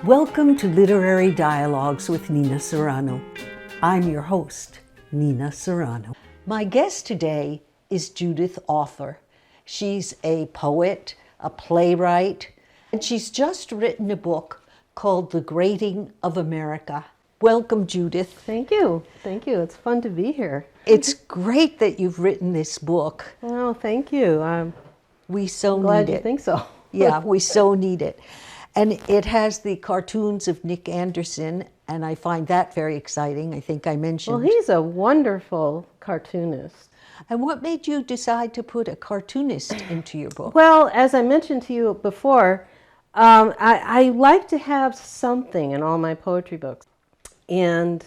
Welcome to Literary Dialogues with Nina Serrano. I'm your host, Nina Serrano. My guest today is Judith Offer. She's a poet, a playwright, and she's just written a book called The Grating of America. Welcome, Judith. Thank you. Thank you. It's fun to be here. It's great that you've written this book. Oh, thank you. I'm need glad you it. think so. Yeah, we so need it. And it has the cartoons of Nick Anderson, and I find that very exciting. I think I mentioned. Well, he's a wonderful cartoonist. And what made you decide to put a cartoonist into your book? Well, as I mentioned to you before, I like to have something in all my poetry books. And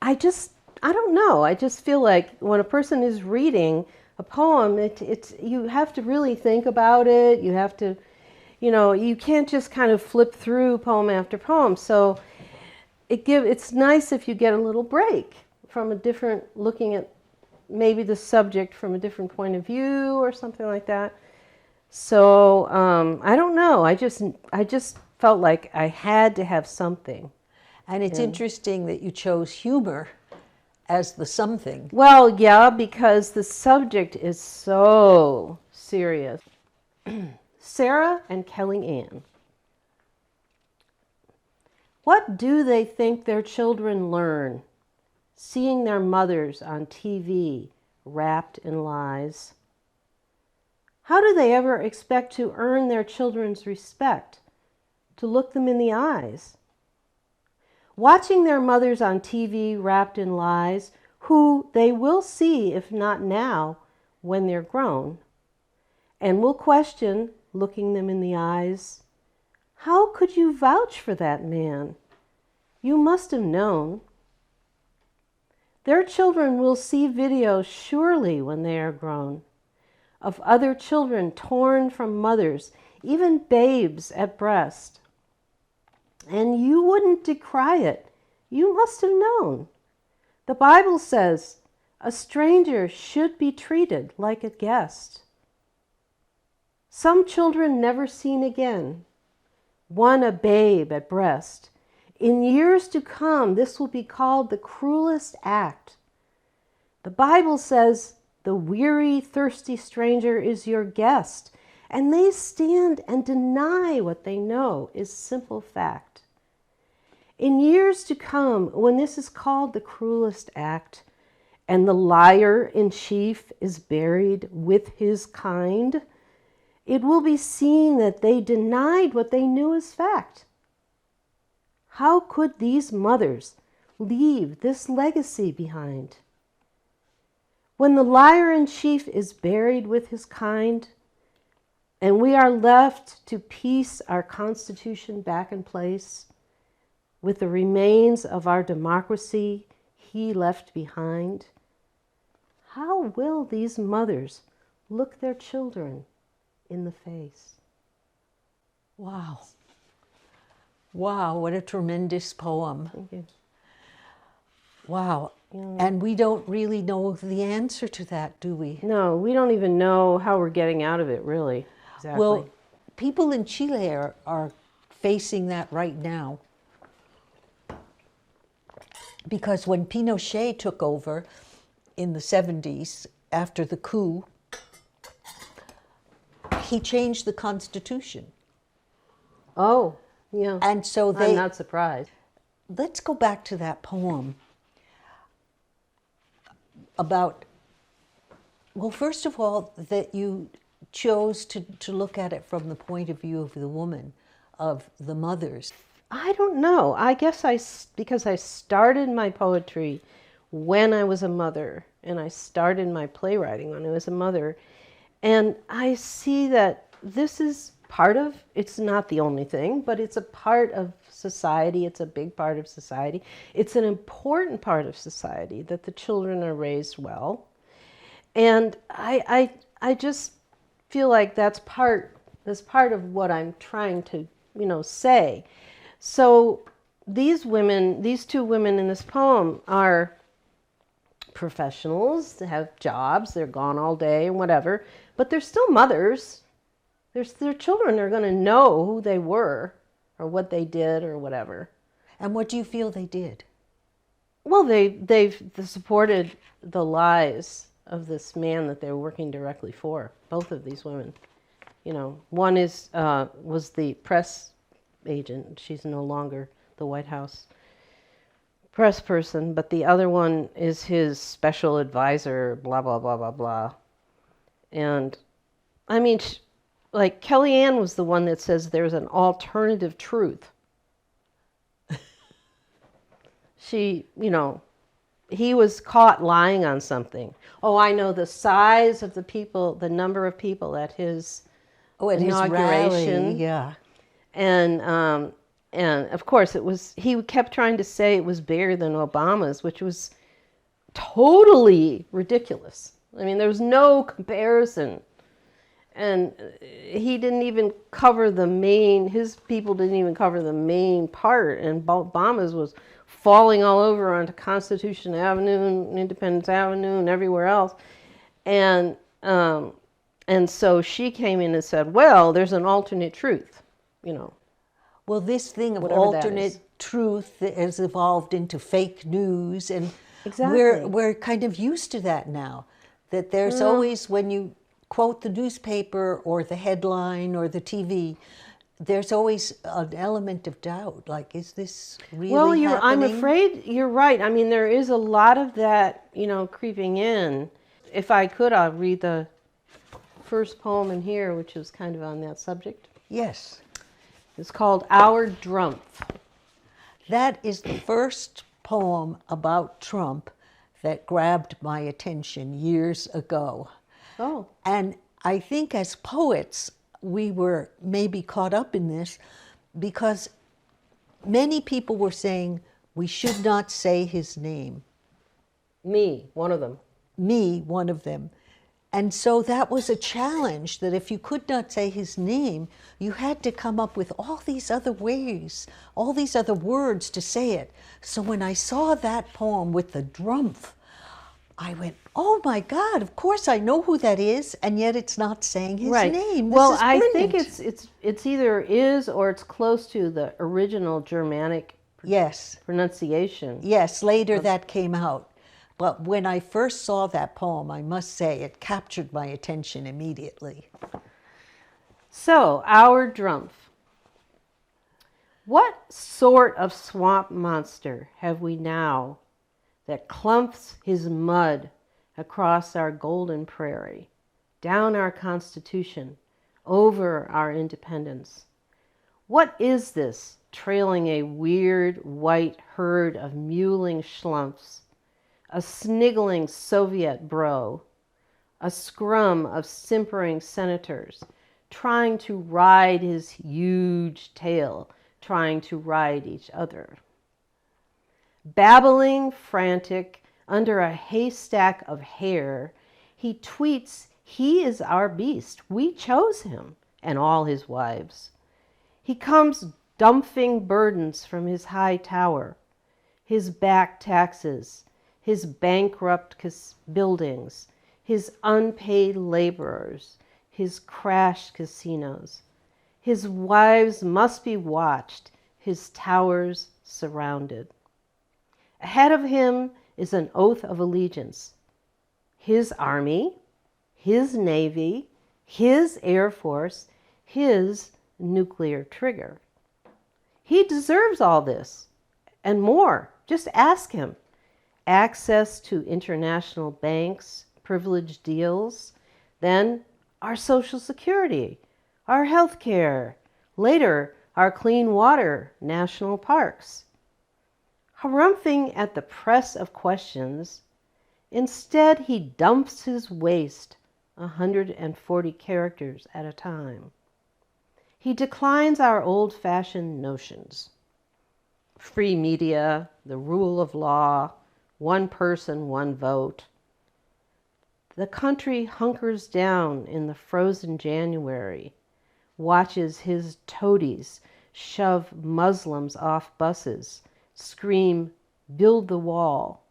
I don't know. I just feel like when a person is reading a poem, it's you have to really think about it. You have to, you can't just kind of flip through poem after poem. So it's nice if you get a little break from looking at maybe the subject from a different point of view or something like that. So I don't know. I just felt like I had to have something. And it's interesting that you chose humor as the something. Well, yeah, because the subject is so serious. Sarah and Kellyanne. What do they think their children learn, seeing their mothers on TV wrapped in lies? How do they ever expect to earn their children's respect, to look them in the eyes? Watching their mothers on TV wrapped in lies, who they will see, if not now, when they're grown, and will question, looking them in the eyes, how could you vouch for that man? You must have known. Their children will see videos surely when they are grown, of other children torn from mothers, even babes at breast. And you wouldn't decry it. You must have known. The Bible says a stranger should be treated like a guest. Some children never seen again, one a babe at breast. In years to come, this will be called the cruelest act. The Bible says the weary, thirsty stranger is your guest, and they stand and deny what they know is simple fact. In years to come, when this is called the cruelest act, and the liar in chief is buried with his kind, it will be seen that they denied what they knew as fact. How could these mothers leave this legacy behind? When the liar in chief is buried with his kind, and we are left to piece our Constitution back in place, with the remains of our democracy he left behind, how will these mothers look their children in the face? Wow. Wow, what a tremendous poem. Thank you. Wow. Yeah. And we don't really know the answer to that, do we? No, we don't even know how we're getting out of it, really. Exactly. Well, people in Chile are facing that right now. Because when Pinochet took over in the 70s, after the coup, he changed the Constitution. Oh, yeah. And so I'm not surprised. Let's go back to that poem about, well, first of all, that you chose to look at it from the point of view of the woman, of the mothers. I don't know. I guess because I started my poetry when I was a mother, and I started my playwriting when I was a mother, and I see that this is it's not the only thing, but it's a part of society. It's a big part of society. It's an important part of society that the children are raised well. And I just feel like that's part of what I'm trying to, say. So these two women in this poem are professionals, they have jobs, they're gone all day and whatever, but they're still mothers. Their children are going to know who they were or what they did or whatever. And what do you feel they did? Well, they've supported the lies of this man that they were working directly for, both of these women. You know, one was the press agent. She's no longer the White House press person, but the other one is his special advisor, blah, blah, blah, blah, blah. And, I mean, like, Kellyanne was the one that says there's an alternative truth. She, you know, he was caught lying on something. Oh, I know the size of the people, the number of people at his inauguration. His rally, yeah. And of course he kept trying to say it was bigger than Obama's, which was totally ridiculous. I mean, there was no comparison. And he didn't even cover his people didn't even cover the main part. And Obama's was falling all over onto Constitution Avenue and Independence Avenue and everywhere else. And so she came in and said, well, there's an alternate truth, you know. Well, this thing of Whatever alternate truth has evolved into fake news, and Exactly. we're kind of used to that now. That there's always, when you quote the newspaper or the headline or the TV, there's always an element of doubt. Like, is this really happening? I'm afraid you're right. I mean, there is a lot of that, you know, creeping in. If I could, I'll read the first poem in here, which is kind of on that subject. Yes. It's called Our Drumpf. That is the first poem about Trump that grabbed my attention years ago. Oh. And I think as poets, we were maybe caught up in this because many people were saying we should not say his name. Me, one of them. Me, one of them. And so that was a challenge, that if you could not say his name, you had to come up with all these other ways, all these other words to say it. So when I saw that poem with the drumpf, I went, oh my God, of course I know who that is, and yet it's not saying his name. Well, This is I brilliant. think it's either is or it's close to the original Germanic pronunciation. Yes, later that came out. But when I first saw that poem, I must say it captured my attention immediately. So, Our Drumpf. What sort of swamp monster have we now that clumps his mud across our golden prairie, down our Constitution, over our independence? What is this trailing a weird white herd of mewling schlumps, a sniggling Soviet bro, a scrum of simpering senators, trying to ride his huge tail, trying to ride each other? Babbling, frantic, under a haystack of hair, he tweets he is our beast, we chose him, and all his wives. He comes dumping burdens from his high tower, his back taxes, his bankrupt buildings, his unpaid laborers, his crashed casinos. His wives must be watched, his towers surrounded. Ahead of him is an oath of allegiance. His army, his navy, his air force, his nuclear trigger. He deserves all this and more. Just ask him. Access to international banks, privileged deals, then our Social Security, our health care, later our clean water, national parks. Harumphing at the press of questions, instead he dumps his waste 140 characters at a time. He declines our old-fashioned notions. Free media, the rule of law, one person, one vote. The country hunkers down in the frozen January, watches his toadies shove Muslims off buses, scream, build the wall,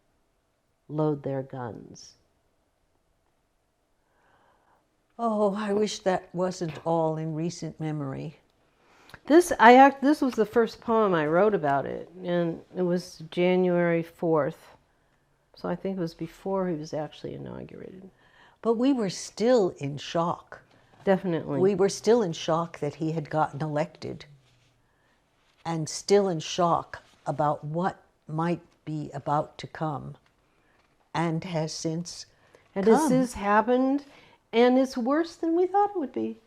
load their guns. Oh, I wish that wasn't all in recent memory. This was the first poem I wrote about it, and it was January 4th. So I think it was before he was actually inaugurated. But we were still in shock. Definitely. We were still in shock that he had gotten elected, and still in shock about what might be about to come, and has since and come. This has happened, and it's worse than we thought it would be.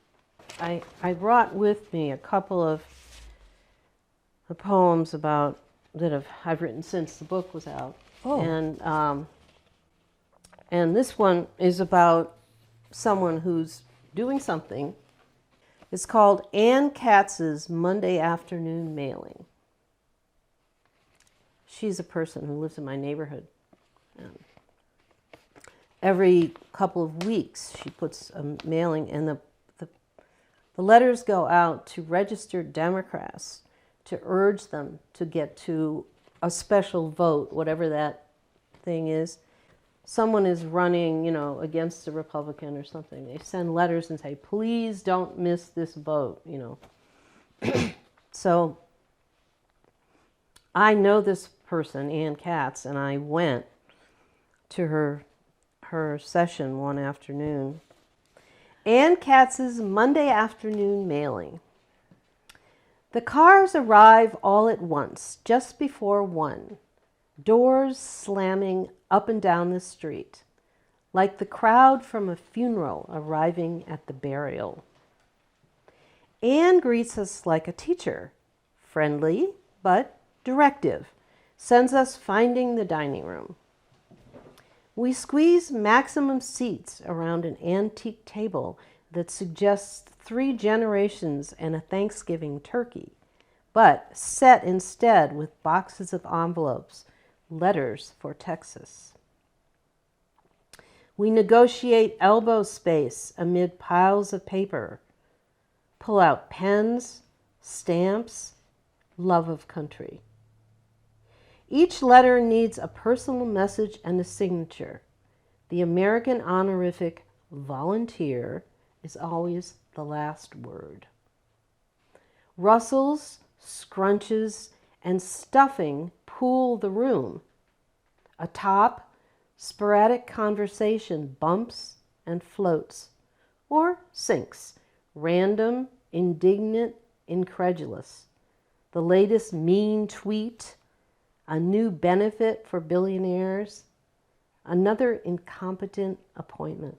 I brought with me a couple of the poems that I've written since the book was out. Oh. And this one is about someone who's doing something. It's called Ann Katz's Monday Afternoon Mailing. She's a person who lives in my neighborhood. And every couple of weeks, she puts a mailing, and the letters go out to registered Democrats to urge them to get to a special vote, whatever that thing is. Someone is running, against a Republican or something. They send letters and say, please don't miss this vote, So I know this person, Ann Katz, and I went to her session one afternoon. Ann Katz's Monday Afternoon Mailing. The cars arrive all at once, just before 1. Doors slamming up and down the street, like the crowd from a funeral arriving at the burial. Ann greets us like a teacher, friendly but directive, sends us finding the dining room. We squeeze maximum seats around an antique table that suggests 3 generations and a Thanksgiving turkey, but set instead with boxes of envelopes, letters for Texas. We negotiate elbow space amid piles of paper, pull out pens, stamps, love of country. Each letter needs a personal message and a signature. The American honorific volunteer is always the last word. Rustles, scrunches, and stuffing pool the room. Atop, sporadic conversation bumps and floats, or sinks, random, indignant, incredulous. The latest mean tweet, a new benefit for billionaires, another incompetent appointment.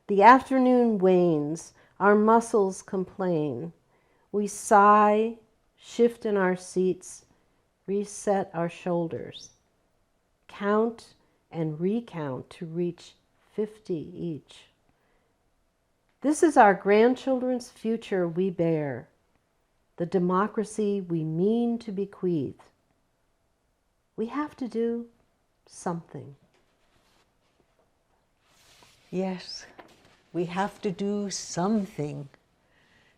The afternoon wanes, our muscles complain. We sigh, shift in our seats, reset our shoulders, count and recount to reach 50 each. This is our grandchildren's future we bear, the democracy we mean to bequeath. We have to do something. Yes, we have to do something.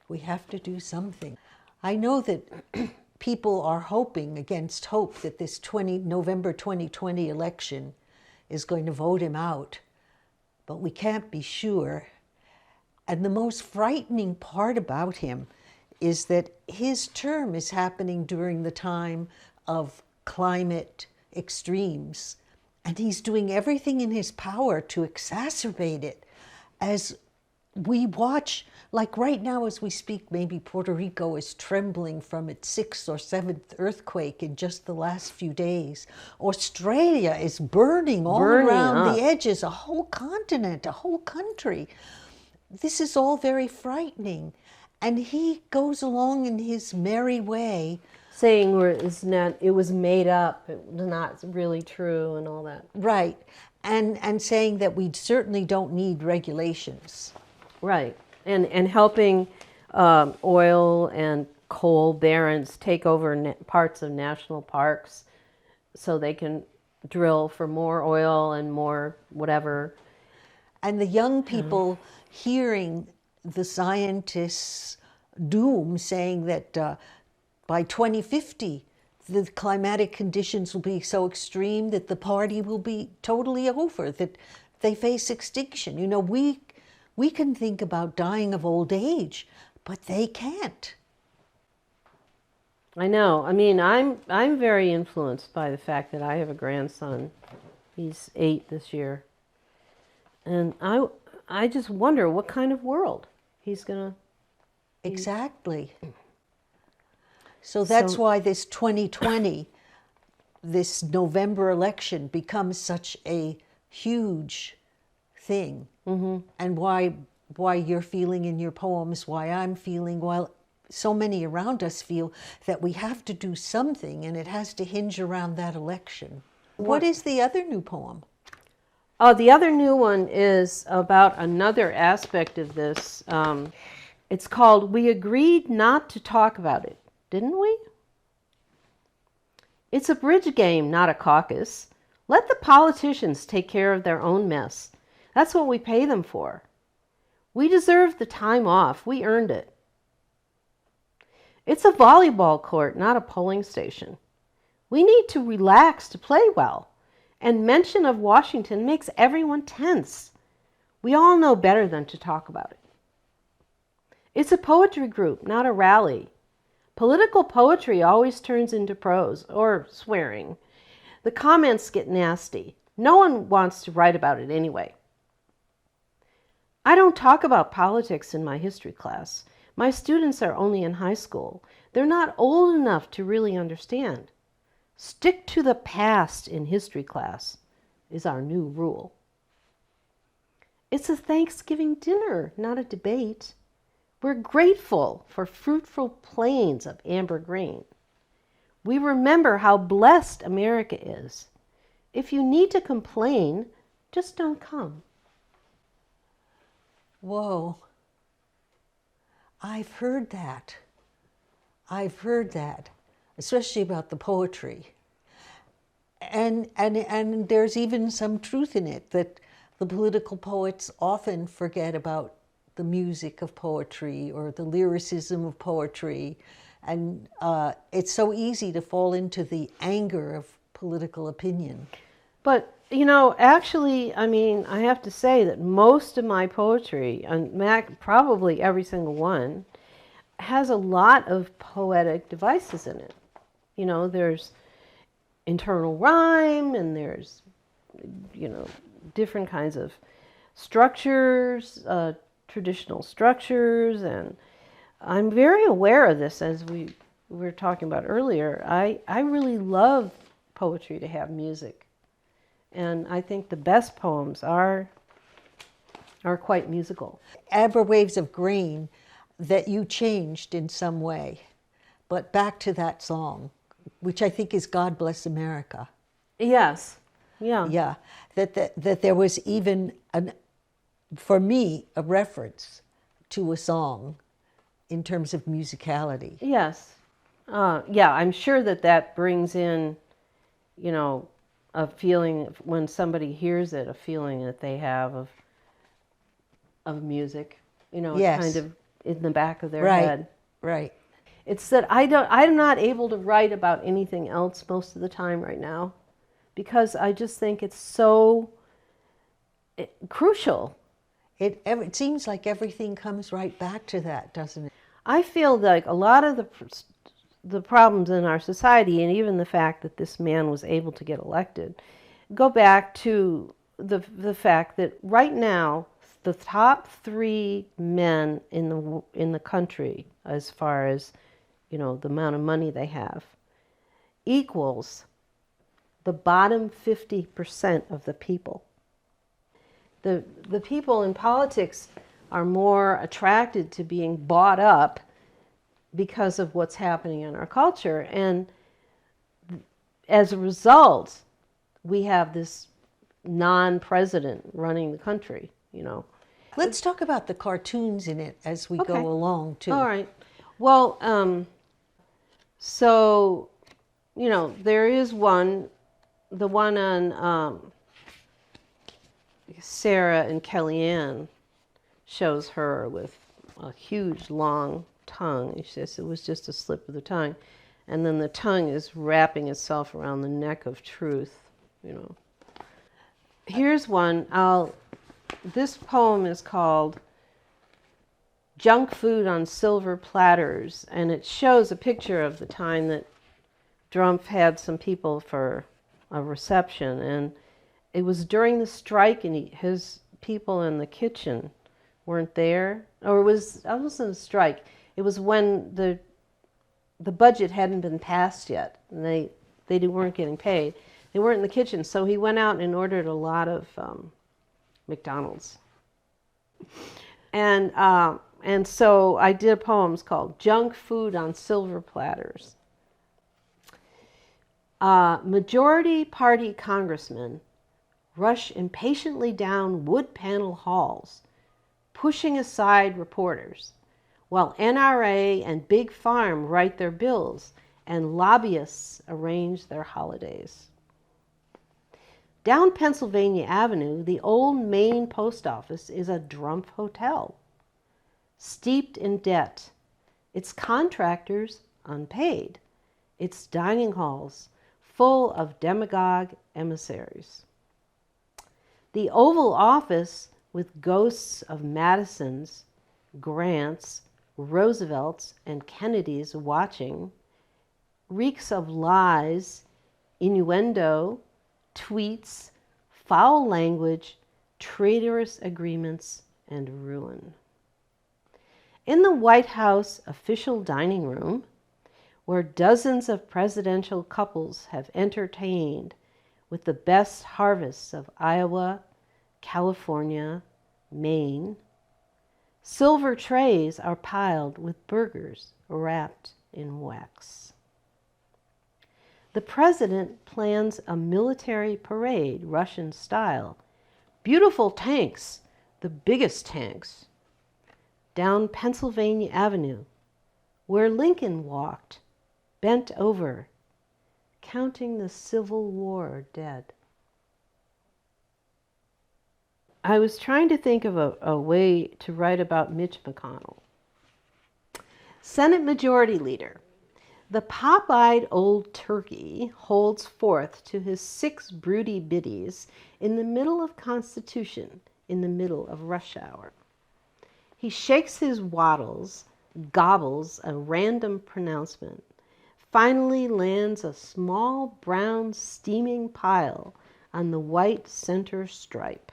We have to do something. I know that people are hoping against hope that this November 2020 election is going to vote him out, but we can't be sure. And the most frightening part about him is that his term is happening during the time of climate extremes, and he's doing everything in his power to exacerbate it. As we watch, like right now as we speak, maybe Puerto Rico is trembling from its 6th or 7th earthquake in just the last few days. Australia is burning all around the edges, a whole continent, a whole country. This is all very frightening. And he goes along in his merry way, saying it was made up, it was not really true, and all that. Right, and saying that we certainly don't need regulations. Right, and helping oil and coal barons take over parts of national parks so they can drill for more oil and more whatever. And the young people hearing the scientists' doom, saying that by 2050, the climatic conditions will be so extreme that the party will be totally over, that they face extinction. You know, we can think about dying of old age, but they can't. I know. I mean, I'm very influenced by the fact that I have a grandson. He's 8 this year. And I just wonder what kind of world he's going to... Exactly. So that's why this 2020, this November election becomes such a huge thing. And why you're feeling in your poems, why I'm feeling, while so many around us feel that we have to do something, and it has to hinge around that election. What is the other new poem? Oh, the other new one is about another aspect of this. It's called "We Agreed Not to Talk About It, Didn't We?" It's a bridge game, not a caucus. Let the politicians take care of their own mess. That's what we pay them for. We deserve the time off. We earned it. It's a volleyball court, not a polling station. We need to relax to play well. And mention of Washington makes everyone tense. We all know better than to talk about it. It's a poetry group, not a rally. Political poetry always turns into prose or swearing. The comments get nasty. No one wants to write about it anyway. I don't talk about politics in my history class. My students are only in high school. They're not old enough to really understand. Stick to the past in history class is our new rule. It's a Thanksgiving dinner, not a debate. We're grateful for fruitful plains of amber grain. We remember how blessed America is. If you need to complain, just don't come. Whoa. I've heard that. I've heard that, especially about the poetry. And there's even some truth in it, that the political poets often forget about the music of poetry or the lyricism of poetry. And it's so easy to fall into the anger of political opinion. But, actually, I have to say that most of my poetry, and probably every single one, has a lot of poetic devices in it. There's internal rhyme, and there's, different kinds of structures, traditional structures, and I'm very aware of this, as we were talking about earlier. I really love poetry to have music, and I think the best poems are quite musical. Amber Waves of Grain that you changed in some way, but back to that song, which I think is God Bless America. Yes. Yeah. Yeah. That there was even, for me, a reference to a song in terms of musicality. Yes. Yeah, I'm sure that brings in, a feeling, when somebody hears it, a feeling that they have of music. Yes. Kind of in the back of their Right. head. Right. It's that I'm not able to write about anything else most of the time right now, because I just think it's so crucial. It seems like everything comes right back to that, doesn't it? I feel like a lot of the problems in our society, and even the fact that this man was able to get elected, go back to the fact that right now the top 3 men in the country, as far as the amount of money they have, equals the bottom 50% of the people. The people in politics are more attracted to being bought up because of what's happening in our culture, and as a result, we have this non-president running the country. Let's talk about the cartoons in it as we go along, too. All right. Well, so, there is one, the one on Sarah and Kellyanne shows her with a huge, long tongue. She says it was just a slip of the tongue. And then the tongue is wrapping itself around the neck of truth, Here's one. This poem is called Junk Food on Silver Platters, and it shows a picture of the time that Drumpf had some people for a reception, and it was during the strike, and his people in the kitchen weren't there. Or it wasn't a strike. It was when the budget hadn't been passed yet, and they weren't getting paid. They weren't in the kitchen, so he went out and ordered a lot of McDonald's. And so I did poems called Junk Food on Silver Platters. Majority Party congressmen rush impatiently down wood panel halls, pushing aside reporters, while NRA and Big Farm write their bills and lobbyists arrange their holidays. Down Pennsylvania Avenue, the old Maine post office is a Drumpf hotel, steeped in debt, its contractors unpaid, its dining halls full of demagogue emissaries. The Oval Office, with ghosts of Madisons, Grants, Roosevelts, and Kennedys watching, reeks of lies, innuendo, tweets, foul language, traitorous agreements, and ruin. In the White House official dining room, where dozens of presidential couples have entertained with the best harvests of Iowa, California, Maine, silver trays are piled with burgers wrapped in wax. The president plans a military parade, Russian style. Beautiful tanks, the biggest tanks, down Pennsylvania Avenue, where Lincoln walked, bent over, counting the Civil War dead. I was trying to think of a way to write about Mitch McConnell. Senate Majority Leader. The pop-eyed old turkey holds forth to his 6 broody biddies in the middle of Constitution, in the middle of rush hour. He shakes his wattles, gobbles a random pronouncement, finally lands a small brown steaming pile on the white center stripe.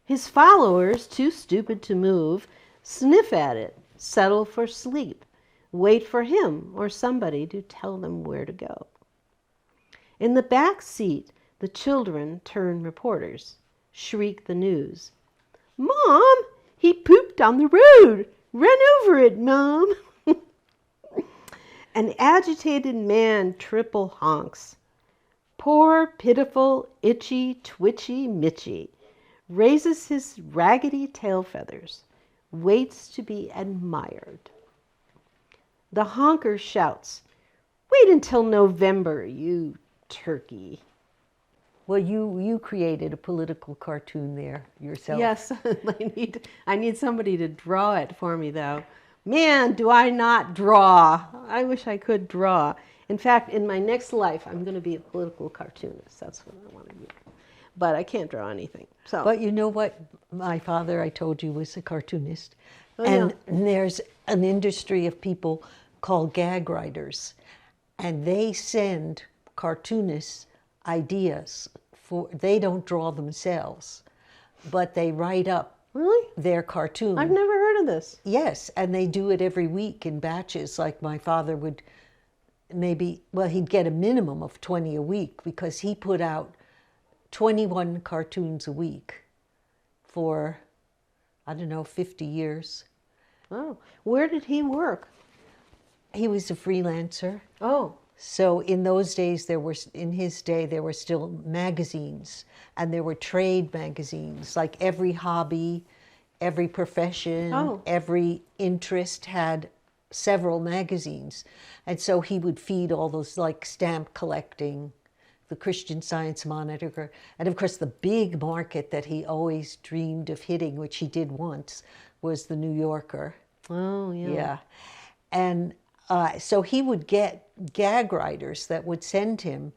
His followers, too stupid to move, sniff at it, settle for sleep, wait for him or somebody to tell them where to go. In the back seat, the children turn reporters, shriek the news. "Mom, he pooped on the road! Run over it, Mom!" An agitated man triple honks. Poor, pitiful, itchy, twitchy Mitchy raises his raggedy tail feathers, waits to be admired. The honker shouts, "Wait until November, you turkey." Well, you created a political cartoon there yourself. Yes, I need somebody to draw it for me, though. Man, do I not draw. I wish I could draw. In fact, in my next life, I'm going to be a political cartoonist. That's what I want to be. But I can't draw anything. So. But you know what? My father, I told you, was a cartoonist. Oh, and yeah. there's an industry of people called Gag Writers. And they send cartoonists ideas. They don't draw themselves, but they write up their cartoon. I've never heard of this. Yes, and they do it every week in batches. Like my father would he'd get a minimum of 20 a week because he put out 21 cartoons a week for, 50 years. Oh, where did he work? He was a freelancer. Oh. So in those days, in his day, there were still magazines, and there were trade magazines. Like every hobby, every profession, every interest had several magazines. And so he would feed all those, like stamp collecting, the Christian Science Monitor, and of course the big market that he always dreamed of hitting, which he did once, was the New Yorker. Oh, yeah. Yeah. And so he would get gag writers that would send him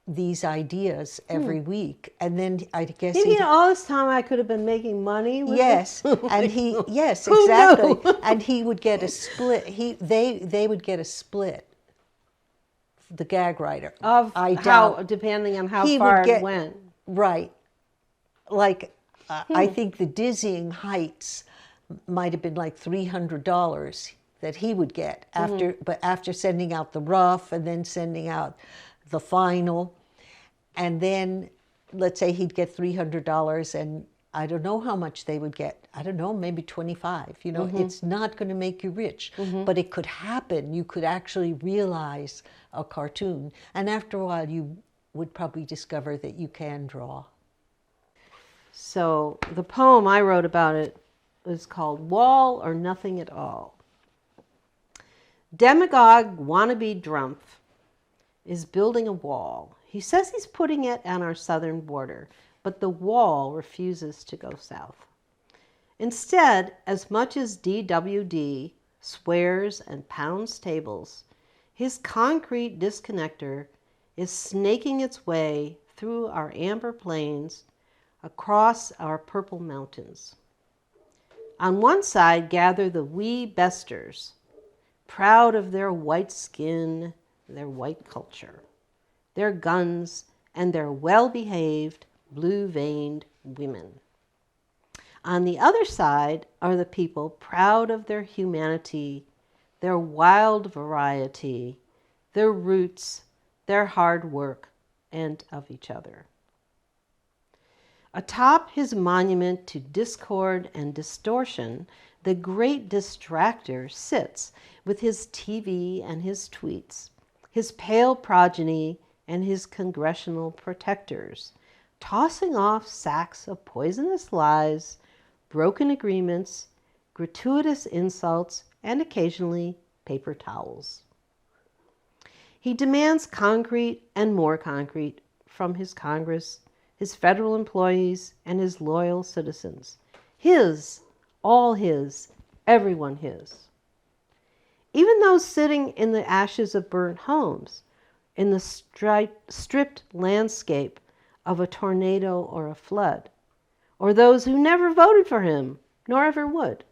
these ideas every week. And then I guess You know, all this time I could have been making money with yes, it. and he yes, Who exactly. knew? And he would get a split. They would get a split. The gag writer Of I how, doubt depending on how he far would get it went. right. Like I think the Dizzying Heights might have been like $300 that he would get after, but after sending out the rough and then sending out the final, and then let's say he'd get $300, and I don't know how much they would get. I don't know, maybe 25. You know, it's not going to make you rich, but it could happen. You could actually realize a cartoon, and after a while, you would probably discover that you can draw. So the poem I wrote about it is called Wall or Nothing at All. Demagogue wannabe Drumpf is building a wall. He says he's putting it on our southern border, but the wall refuses to go south. Instead, as much as DWD swears and pounds tables, his concrete disconnector is snaking its way through our amber plains, across our purple mountains. On one side gather the wee besters, proud of their white skin, their white culture, their guns, and their well-behaved, blue-veined women. On the other side are the people proud of their humanity, their wild variety, their roots, their hard work, and of each other. Atop his monument to discord and distortion, the great distractor sits with his TV and his tweets, his pale progeny and his congressional protectors, tossing off sacks of poisonous lies, broken agreements, gratuitous insults, and occasionally paper towels. He demands concrete and more concrete from his Congress, his federal employees, and his loyal citizens. His, all his, everyone his. Even those sitting in the ashes of burnt homes, in the stripped landscape of a tornado or a flood, or those who never voted for him, nor ever would.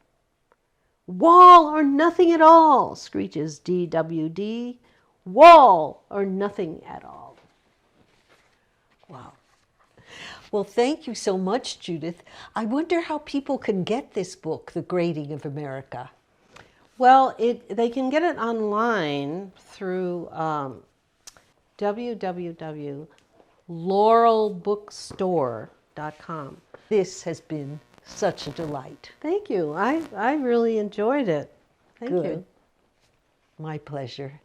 Wall or nothing at all, screeches DWD. Wall or nothing at all. Wow. Well, thank you so much, Judith. I wonder how people can get this book, The Grating of America. Well, they can get it online through www.laurelbookstore.com. This has been such a delight. Thank you. I really enjoyed it. Thank Good. you. My pleasure.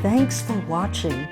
Thanks for watching.